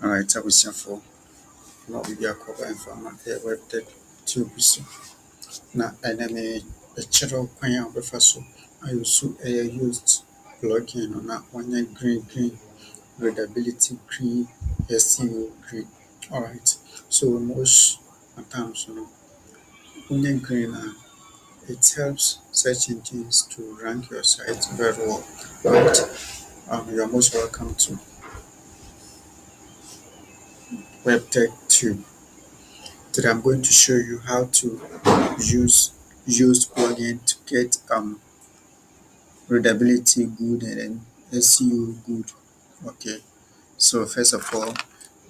Alright, abusuafoɔ na biribi akɔba mfama ɛyɛ webtech tube so. Na ɛnɛ mekyerɛ wo kwan a wobɛfa so ayusu ɛyɛ Yoast plugin no na wɔnyɛ green readability green SEO green. Alright, so most times no wonyɛ green it helps search engines to rank your site very well. Right? You are most welcome to webtech tube. Today I'm going to show you how to use Yoast plugin to get readability good and then SEO good. Okay, so first of all,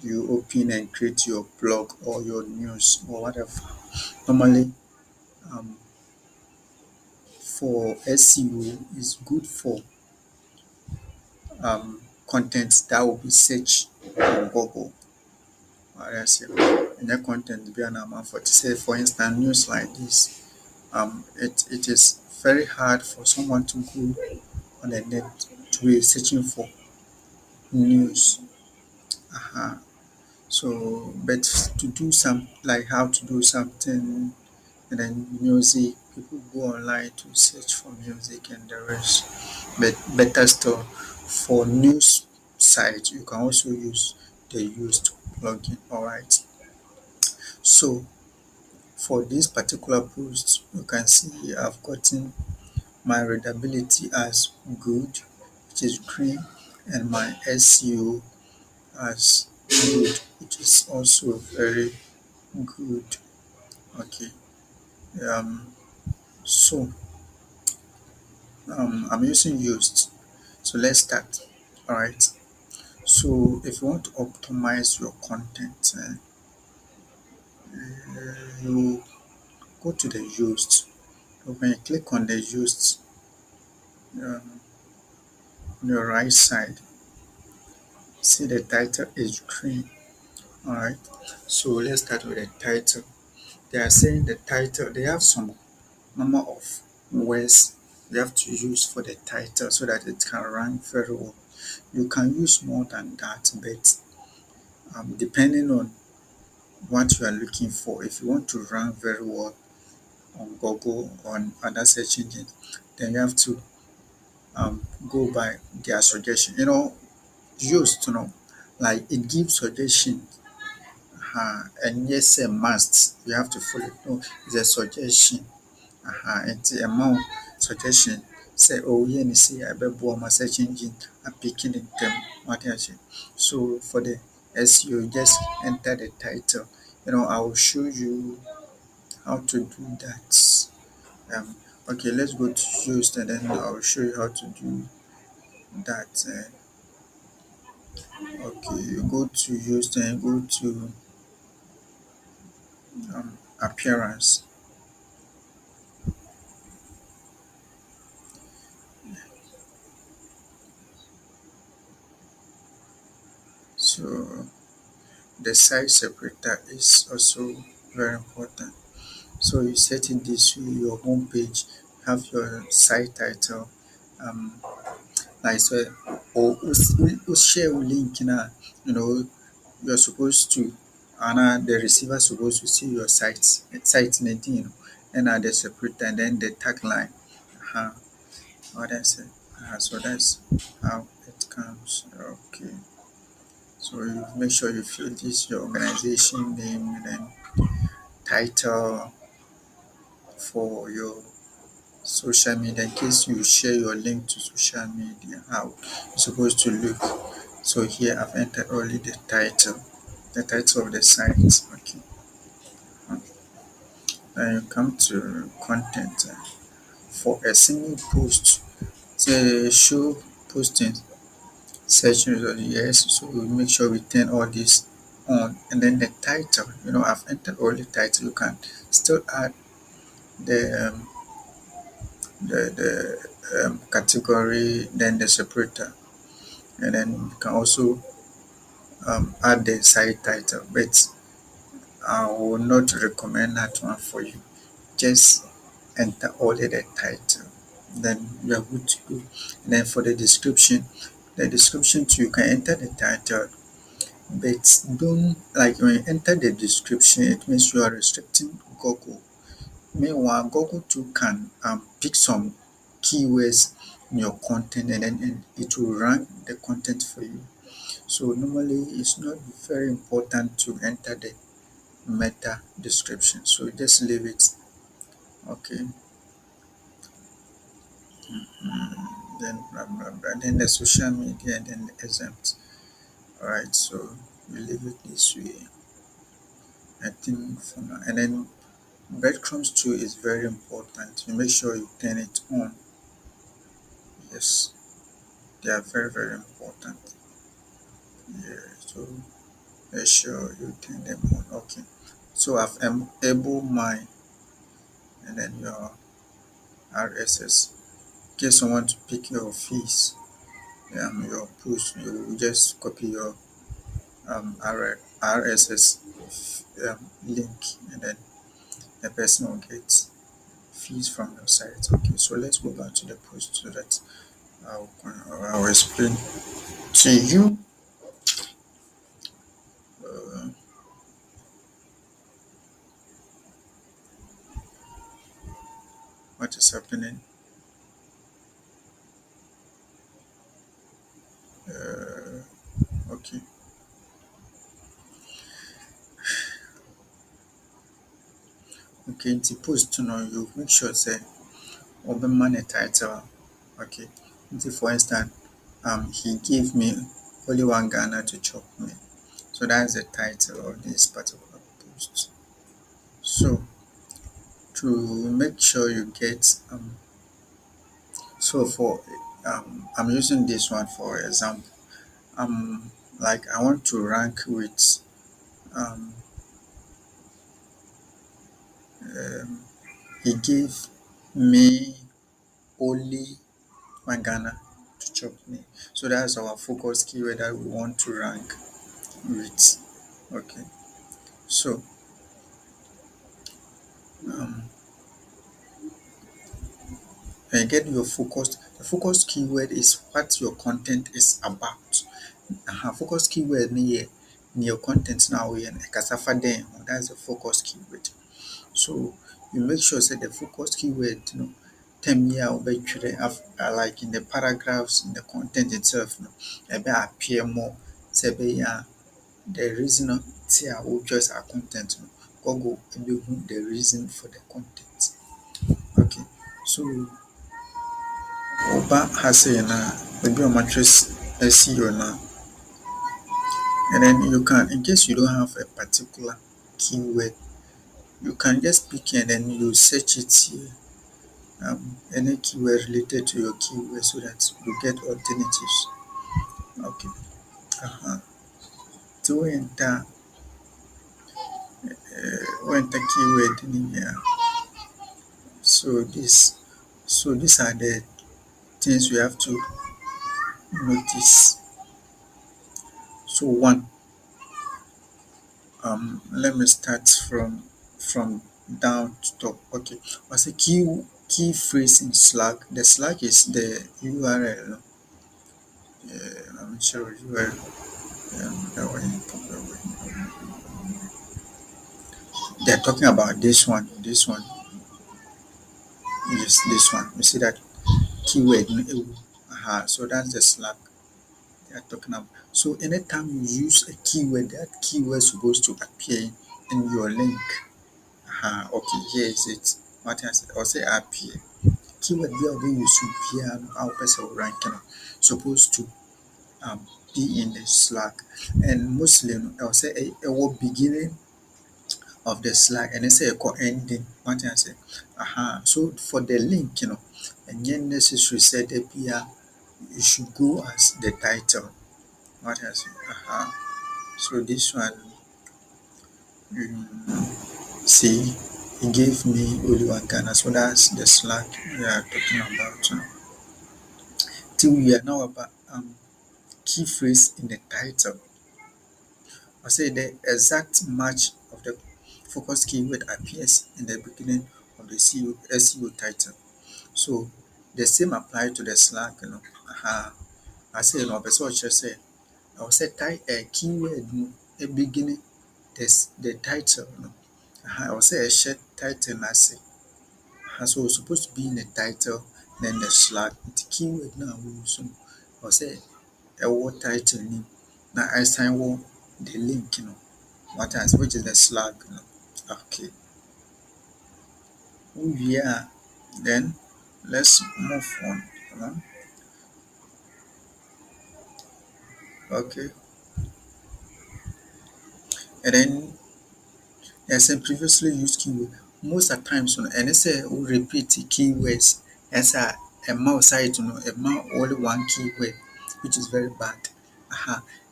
you open and create your blog or your news or whatever. Normally, for SEO is good for content that will be searched on Google. And that content be an amount for to say, for instance, news like this. It is very hard for someone to go on the net to be searching for news. So, but to do some like how to do something and then music, people go online to search for music and the rest. But better still, for news site, you can also use the Yoast plugin. Alright. So for this particular post, you can see I've gotten my readability as good, which is green, and my SEO as good, which is also very good. Okay. So I'm using Yoast. So let's start. All right. So if you want to optimize your content, you go to the Yoast. So when you click on the Yoast on your right side, see the title is green. All right. So let's start with the title. They are saying the title. They have some number of words you have to use for the title so that it can rank very well. You can use more than that, but depending on what you are looking for, if you want to rank very well on Google or on other search engines, then you have to go by their suggestion. Used to know, like it gives suggestion, and yes, a must. You have to follow it. No, it's a suggestion. It's a more suggestion. Say, oh, yeah, you see, I bet my search engine are picking it them. What else? So for the SEO, just enter the title. I will show you how to do that. Okay, let's go to Yoast and then I will show you how to do that. Okay, you go to Yoast and go to appearance. So the site separator is also very important. So you set it this way, your home page, have your site title, like so, or share a link now, you're supposed to, and the receiver supposed to see your site name, and the separator, and then the tagline. What I said. So that's how it comes. Okay. So you make sure you fill this your organization name and then title for your social media in case you share your link to social media, how it's supposed to look. So here I've entered only the title of the site. Okay. Then you come to content for a single post. Say show posting search result, yes. So we make sure we turn all this on, and then the title. I've entered all the title. You can still add the category, then the separator, and then you can also add the site title. But I will not recommend that one for you. Just enter only the title, then you are good to go. And then for the description too, you can enter the title, But don't, like, when you enter the description, it means you are restricting Google. Meanwhile, Google too can pick some keywords in your content, and it will rank the content for you. So normally it's not very important to enter the meta description. So just leave it. Okay. Then the social media, and then the exempt. Alright, so we leave it this way. I think for now. And then breadcrumbs too is very important. You make sure you turn it on. Yes, they are very important. Yeah, so make sure you turn them on. Okay. So I've enabled mine, and then your RSS. In case you want to pick your fees, your push, you just copy your RSS link, and then the person will get fees from your site. Okay, so let's go back to the post so that I'll explain to you uh, what is happening. Uh, okay, okay, the post to know you make sure say open man a title. Okay, for instance, he gave me only one Ghana to chop me. So that's the title of this particular post. So to make sure you get so for I'm using this one for example. Like I want to rank with um, um he gave me only one Ghana to chop me. So that's our focus keyword that we want to rank with. Okay. So um and get your focus. The focus keyword is what your content is about. Focus keyword ni your content now and kasafa then. That's the focus keyword. So you make sure say the focus keyword, term here like in the paragraphs in the content itself, appear more. Say the reason tia we choose our content, Google will the reason for the content. Okay. So Oba has say na maybe on mattress SEO now, and then you can, in case you don't have a particular keyword, you can just pick and then you search it here. Any keyword related to your keyword so that you get alternatives. Okay. To enter keyword in here. So these are the things we have to notice. So one, let me start from down to top. Okay. What's a key phrase in Slack? The Slack is the URL. I'm sure URL. That they're talking about this one. This one. Yes, this one. You see that keyword. So that's the Slack they are talking about. So anytime you use a keyword, that keyword is supposed to appear in your link. Okay, here is it. What I said, I'll say appear. Keyword there will use to appear our person ranking supposed to um be in the Slack. And mostly I'll say a word beginning of the Slack, and then say a call ending. What I say. So for the link, and then necessary said that you should go as the title. What I say. So this one, see, he gave me only one Ghana. So that's the Slack we are talking about. Till we are now about key phrase in the title. I say the exact match of the focus keyword appears in the beginning of the SEO title. So the same apply to the Slack. I say, person will just say, I will say keyword no beginning this the title no. I will say a short title na say. So it's supposed to be in the title, then the slash. The keyword now we use no. I will say a word title name. Now I sign the link, what else, which is the slug, Okay. Yeah. Then let's move on. Okay. And then as I previously used keyword, most of the times and I say we repeat the keywords as a mouse site, a mouse only one keyword, which is very bad.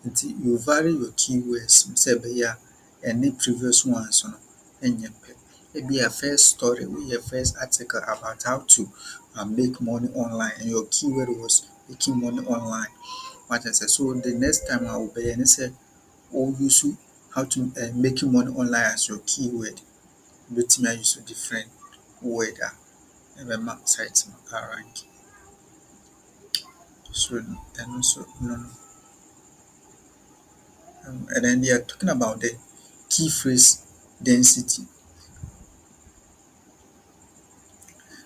Until you vary your keywords, say yeah, any previous ones, and you maybe a first story, we a first article about how to make money online, and your keyword was making money online. What I say, so the next time I will be and say, oh, use how to making money online as your keyword. Wobɛtumi ayɛ so different word a ɛbɛma site no arank. So ɛno nso and then they are talking about the key phrase density.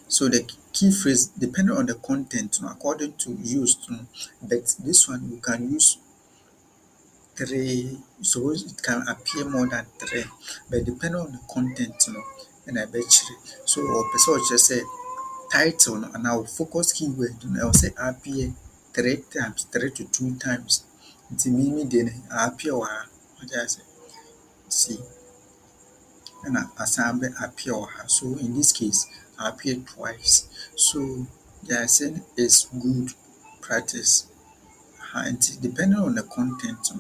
So the key phrase depending on the content according to used but this one you can use three, suppose it can appear more than three, but depending on the content and I bet you. So ɔpɛ sɛ ɔkyerɛ sɛ title no anaa wo focus keyword no ɛwɔ sɛ appear three times, three to two times. Nti me deɛ no appear wɔ ha, wagye ase. See, ɛna asan bɛ appear wɔ ha. So in this case, appear twice. So they are saying it's good practice. Nti depending on the content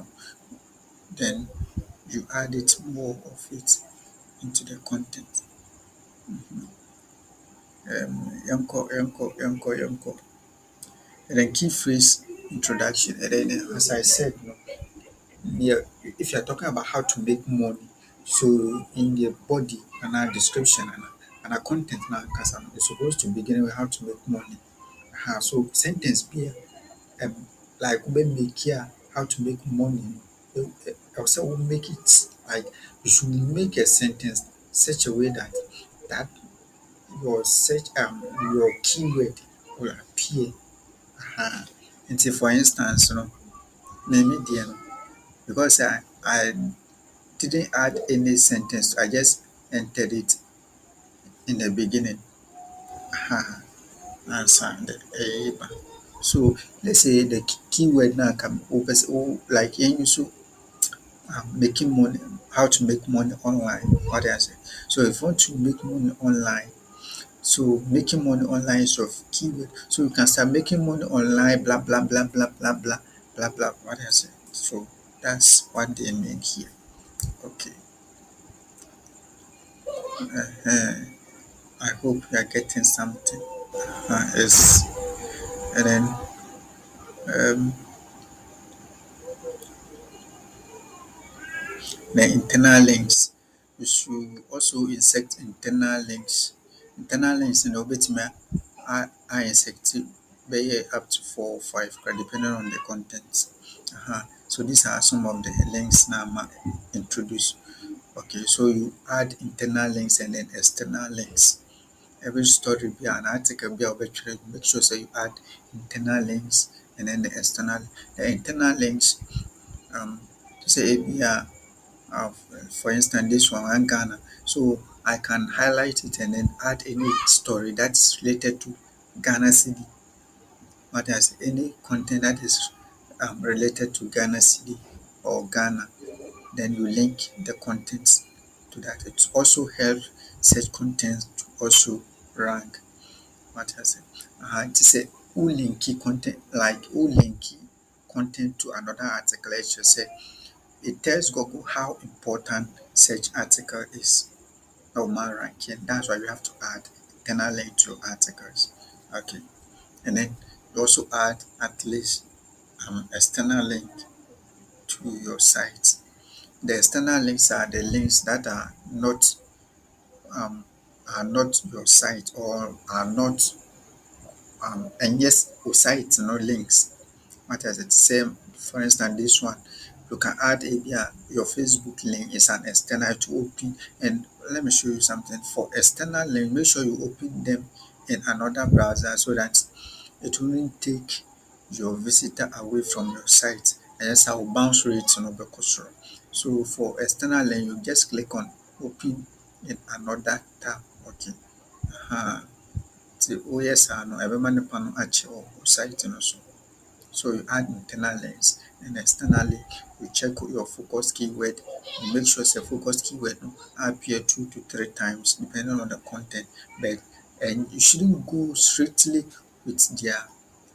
then you add it more of it into the content. Yɛnkɔ. And then key phrase introduction. And then as I said, yeah, if you're talking about how to make money, so in the body and our description and our content now, because it's supposed to begin with how to make money. So sentence be like we make here how to make money. Also, we make it like you should make a sentence such a way that your search your keyword will appear. Until for instance, maybe because I didn't add any sentence, I just entered it in the beginning. Answer the so let's say the keyword now can open like so making money, how to make money online. What I say. So if you want to make money online, so making money online is of keyword. So you can start making money online, blah blah blah blah blah blah blah blah. What I say. So that's what they mean here. Okay. Uh, I hope you are getting something. Yes. And then um, the internal links. You should also insert internal links. Internal links in the bit I insect up to 4 or 5 depending on the content. So these are some of the links now introduced. Okay, so you add internal links and then external links. Every story be an article be obituary, make sure so you add internal links and then the internal links say for instance this one Ghana. So I can highlight it and then add any story that's related to Ghana City. What else? Any content that is related to Ghana City or Ghana, then you link the contents to that. It also helps such content to also rank. What else? It is a who link content like who link content to another article. Let's just say it tells Google how important such article is. Normal ranking. That's why you have to add internal link to articles. Okay, and then you also add at least external link to your site. The external links are the links that um, are not your site or are not and yes, site no links. What is it? Same, for instance, this one. You can add your Facebook link is an external to open. And let me show you something. For external link, make sure you open them in another browser so that it won't take your visitor away from your site. And yes, I will bounce rate because so for external link, you just click on open in another tab. Okay. Uh, the OS no every no ache or site so. So you add internal links and externally you check your focus keyword. You make sure say focus keyword no appear 2 to 3 times depending on the content. But and you shouldn't go strictly with their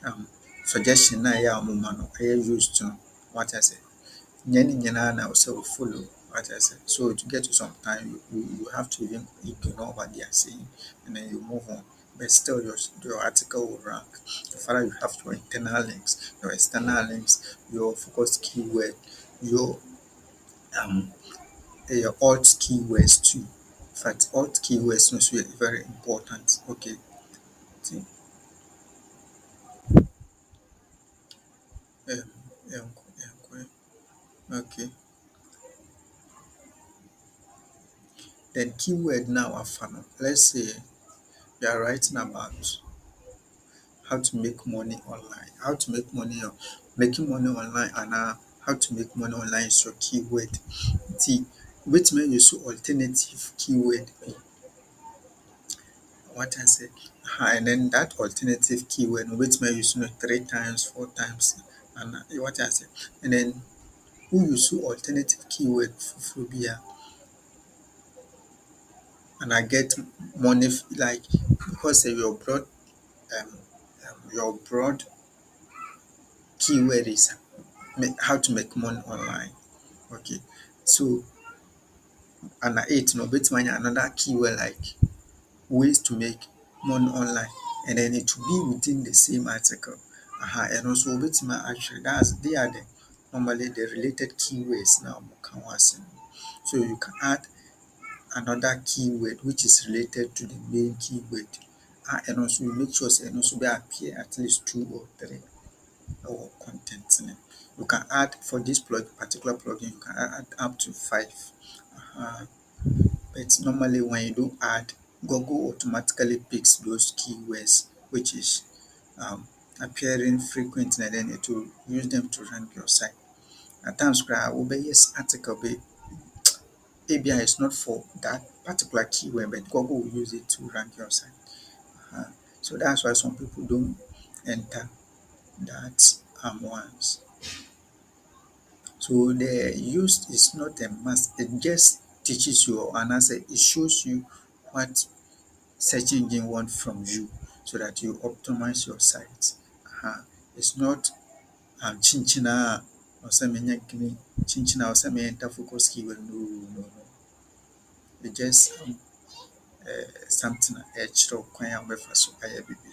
um suggestion na ɛyɛ a ɔmo ma no ɛyɛ used to no. What I say. Nyɛ nyinaa na sɛ wo follow. What I say. So to get to some time you have to even ignore what they are saying and then you move on. But still your article will rank. So far you have your internal links, your external links, your focus keyword, your um your alt keywords too. In fact, alt keywords also very important. Okay. See, um, okay. Then keyword now are fun. Let's say you are writing about how to make money online. How to make money making money online and how to make money online is your keyword. See, which may use alternative keyword be what I say. And then that alternative keyword which may use 3 times, 4 times, and what I say. And then who use alternative keyword for be and I get money like because um, your broad keyword is how to make money online. Okay, so and eight no bet another keyword like ways to make money online and then it will be within the same article. And also bet actually that's they are the normally the related keywords now can was so you can add another keyword which is related to the main keyword. And also you make sure say and also be appear at least 2 or 3 or content in it. You can add for this particular plugin you can add up to 5. uh, but normally when you do add, Google automatically picks those keywords which is um, appearing frequently and then it will use them to rank your site. At times yes article be ABI is not for that particular keyword but Google will use it to rank your site. uh, so that's why some people don't enter that once. So the use is not a must. It just teaches you and answer. It shows you what search engine want from you so that you optimize your site. It's not chinchina or some chinchina or some enter focus keyword. No, no, no. It's just something extra kwan a wobɛfa so ayɛ bibi.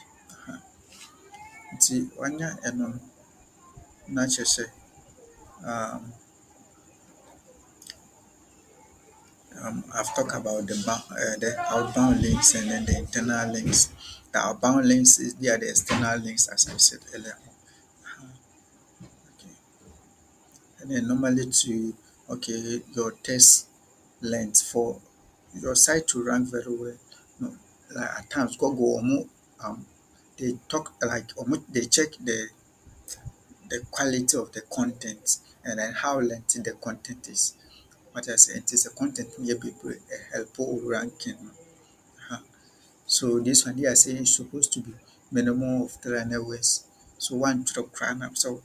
Nti wanya ɛno no na kyerɛ sɛ um, I've talked about the outbound links and then the internal links. The outbound links is they are the external links, as I said earlier. Okay, and then normally to your test length for your site to rank very well. No, like at times Google they talk like they check the quality of the content and then how lengthy the content is. What I say, it is a content where people help ranking. Uh, So this one they are saying is supposed to be minimum of 300 words. So one to crown up so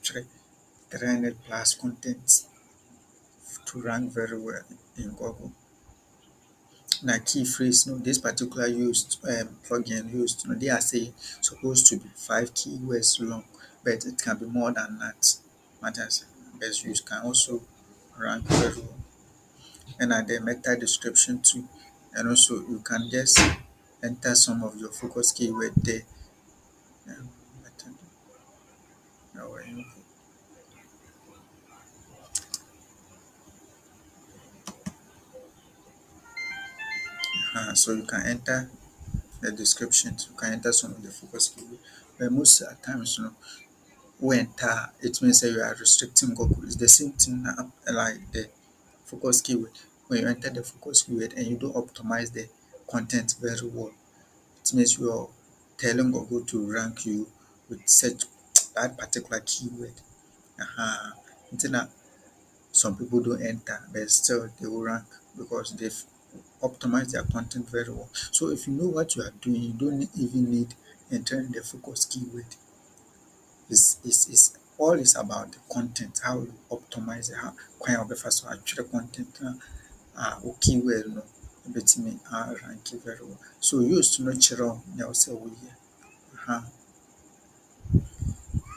300 plus content to rank very well in Google. Now key phrase no this particular used plugin used no they are saying supposed to be 5 keywords long, but it can be more than that. Matters best use can also rank very well. And at the meta description too. And also you can just enter some of your focus keyword there. Um, meta- now, so you can enter the description, you can enter some of the focus keyword. But most times, enter, it means that you are restricting Google. It's the same thing like the focus keyword. When you enter the focus keyword and you don't optimize the content very well, it means you are telling Google to rank you with such that particular keyword. Uh-huh. Some people don't enter, but still they will rank because they've optimized their content very well. So if you know what you are doing, you don't even need entering the focus keyword. Is all is about the content, how you optimize it, how kwan a wobɛfa so atwerɛ content wo keyword no ɛbɛtumi rank very well. So Yoast no kyerɛ wo nea ɛwɔ sɛ woyɛ. Aha.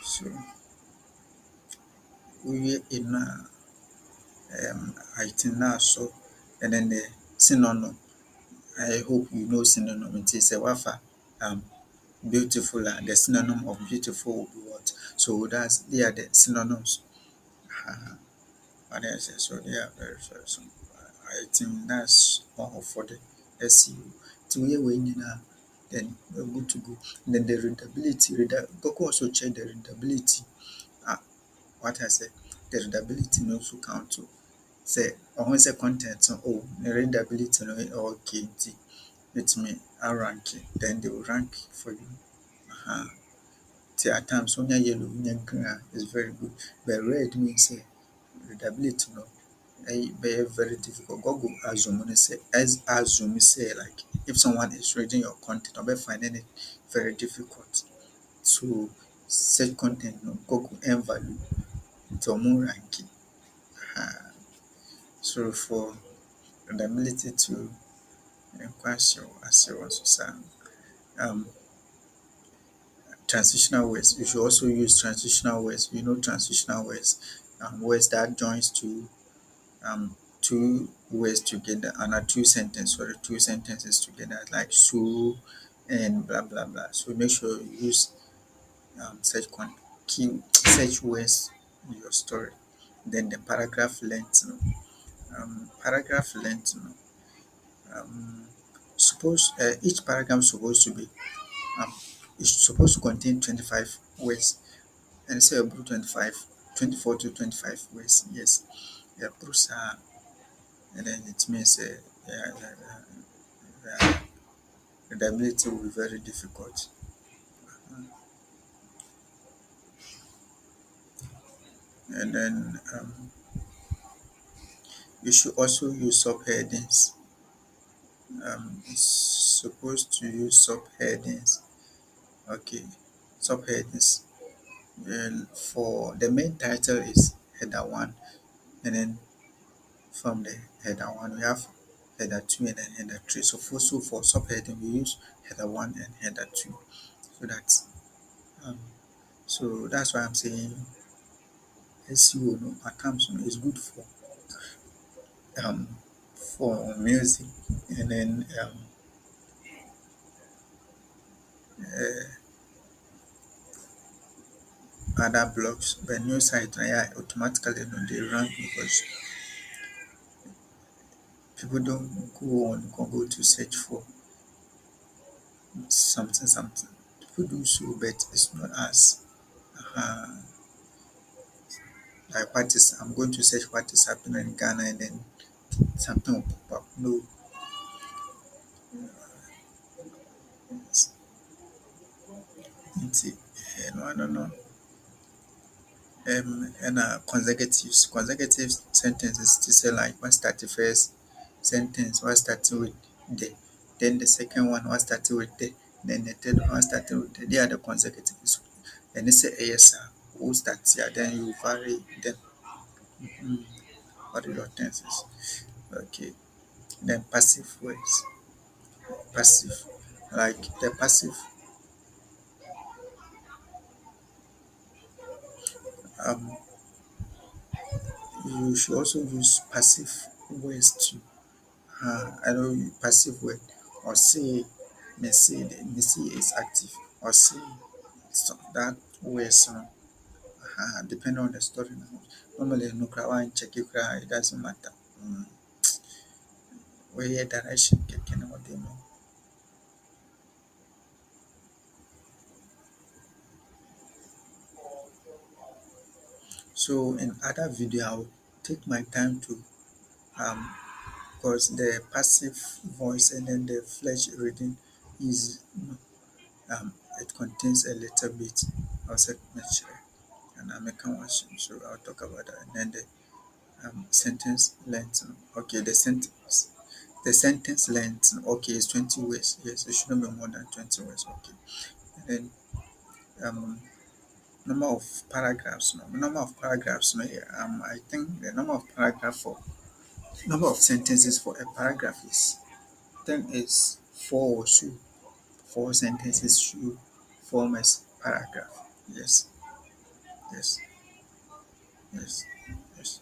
So wowie no I think na so, and then the synonym. I hope you know synonym. It is a wafa beautiful, and the synonym of beautiful will be what? So that's they are the synonyms. Uh, what else? So they are very so I think that's all for the SEO. So we now, then we're good to go. Then the readability, Google also check the readability. Ah, what I said, the readability no also count to say on say content. So oh, the readability no okay. It may rank it. Then they will rank for you. Uh-huh. At times when yellow, when green is very good, but red means say readability no. Very very difficult. Google assume say like if someone is reading your content, I'll be finding it very difficult to search content. No Google and value to more ranking. Uh, so for the ability to question as you also say, um transitional words. You should also use transitional words. You know transitional words, words that joins two words together and are two sentences together like so and blah blah blah. So make sure you use key search words in your story. Then the paragraph length. Paragraph length. Suppose each paragraph supposed to be it's supposed to contain 25 words and say about 24 to 25 words. Yes, yeah, Brusa, and then it means readability will be very difficult. And then you should also use subheadings. It's supposed to use subheadings. Okay, subheadings. Then for the main title is header one, and then from the header one we have header two and then header three. So for subheading we use header one and header two. So that's um, so that's why I'm saying SEO no, at times no, is good um for music and then other blogs. But new site yeah, automatically no, they rank because people don't go on Google to search for something. People do so, but it's not as uh, like what is I'm going to search what is happening in Ghana and then something will pop up. No, it's, no, I don't know. And consecutive sentences to say like one starting first sentence, one starting with the, then the second one, one starting with the, then the third one starting with the. They are the consecutive. So, and it's a yes, sir. Who starts here? Then you vary them. Mm, what are your tenses? Okay. Then passive words. Passive. Like the passive, um, you should also use passive words too. I know passive word or say may say is active or say so that words depending on the story now. Normally no cry check you cry, it doesn't matter. Mm. Where your direction can what they know. So in other video, I'll take my time to um because the passive voice and then the flash reading is it contains a little bit of signature and I'm a conversion. So I'll talk about that. And then the sentence length. Okay, the sentence length. Okay, is 20 words. Yes, it shouldn't be more than 20 words. Okay, and then um number of paragraphs. No, number of paragraphs. No, yeah, I think the number of sentences for a paragraph is then is four or so. Four sentences should form as paragraph. Yes, yes, yes, yes.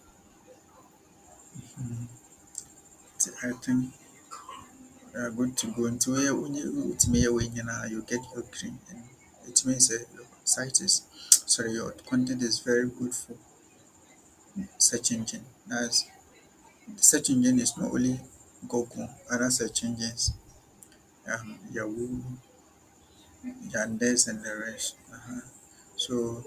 Mm. I think we are good to go into where when you get your green, and it means your site is sorry, your content is very good for search engine. As the search engine is not only Google, other search engines, Yahoo, Yandex, and the rest. So